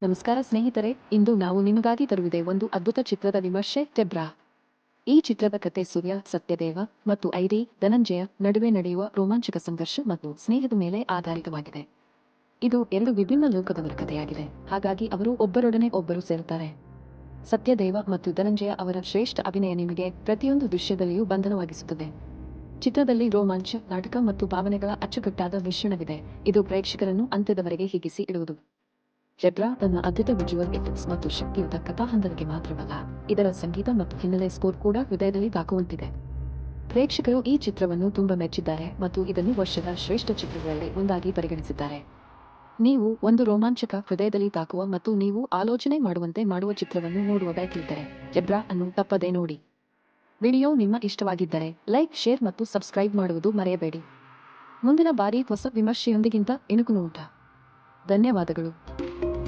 ನಮಸ್ಕಾರ ಸ್ನೇಹಿತರೆ, ಇಂದು ನಾವು ನಿಮಗಾಗಿ ತರುವಿದೆ ಒಂದು ಅದ್ಭುತ ಚಿತ್ರದ ವಿಮರ್ಶೆ ಟೆಬ್ರಾ. ಈ ಚಿತ್ರದ ಕತೆ ಸೂರ್ಯ, ಸತ್ಯದೇವ ಮತ್ತು ಐಡಿ ಧನಂಜಯ ನಡುವೆ ನಡೆಯುವ ರೋಮಾಂಚಕ ಸಂಘರ್ಷ ಮತ್ತು ಸ್ನೇಹದ ಮೇಲೆ ಆಧಾರಿತವಾಗಿದೆ. ಇದು ಎರಡು ವಿಭಿನ್ನ ಲೋಕದವರ ಕಥೆಯಾಗಿದೆ, ಹಾಗಾಗಿ ಅವರು ಒಬ್ಬರೊಡನೆ ಒಬ್ಬರು ಸೇರುತ್ತಾರೆ. ಸತ್ಯದೇವ ಮತ್ತು ಧನಂಜಯ ಅವರ ಶ್ರೇಷ್ಠ ಅಭಿನಯ ನಿಮಗೆ ಪ್ರತಿಯೊಂದು ದೃಶ್ಯದಲ್ಲಿಯೂ ಬಂಧನವಾಗಿಸುತ್ತದೆ. ಚಿತ್ರದಲ್ಲಿ ರೋಮಾಂಚ, ನಾಟಕ ಮತ್ತು ಭಾವನೆಗಳ ಅಚ್ಚುಕಟ್ಟಾದ ಮಿಶ್ರಣವಿದೆ, ಇದು ಪ್ರೇಕ್ಷಕರನ್ನು ಅಂತ್ಯದವರೆಗೆ ಹಿಗ್ಗಿಸಿ ಇಡುವುದು. ಟೆಬ್ರಾ ತನ್ನ ಅದ್ಭುತ ವಿಜುವಲ್ ಎಫೆಕ್ಟ್ಸ್ ಮತ್ತು ಶಕ್ತಿಯುತ ಕಥಾಹಂದರಕ್ಕೆ ಮಾತ್ರವಲ್ಲ, ಇದರ ಸಂಗೀತ ಮತ್ತು ಹಿನ್ನೆಲೆ ಸ್ಕೋರ್ ಕೂಡ ಹೃದಯದಲ್ಲಿ ತಾಕುವಂತಿದೆ. ಪ್ರೇಕ್ಷಕರು ಈ ಚಿತ್ರವನ್ನು ತುಂಬಾ ಮೆಚ್ಚಿದ್ದಾರೆ ಮತ್ತು ಇದನ್ನು ವರ್ಷದ ಶ್ರೇಷ್ಠ ಚಿತ್ರಗಳಲ್ಲಿ ಒಂದಾಗಿ ಪರಿಗಣಿಸಿದ್ದಾರೆ. ನೀವು ಒಂದು ರೋಮಾಂಚಕ, ಹೃದಯದಲ್ಲಿ ತಾಕುವ ಮತ್ತು ನೀವು ಆಲೋಚನೆ ಮಾಡುವಂತೆ ಮಾಡುವ ಚಿತ್ರವನ್ನು ನೋಡುವ ಬಯಕೆಯಿದ್ದರೆ ಟೆಬ್ರಾ ಅನ್ನು ತಪ್ಪದೇ ನೋಡಿ. ವಿಡಿಯೋ ನಿಮ್ಮ ಇಷ್ಟವಾಗಿದ್ದರೆ ಲೈಕ್, ಶೇರ್ ಮತ್ತು ಸಬ್ಸ್ಕ್ರೈಬ್ ಮಾಡುವುದು ಮರೆಯಬೇಡಿ. ಮುಂದಿನ ಬಾರಿ ಹೊಸ ವಿಮರ್ಶೆಯೊಂದಿಗಿಂತ ಇಣುಕು ನೋಟ. ಧನ್ಯವಾದಗಳು.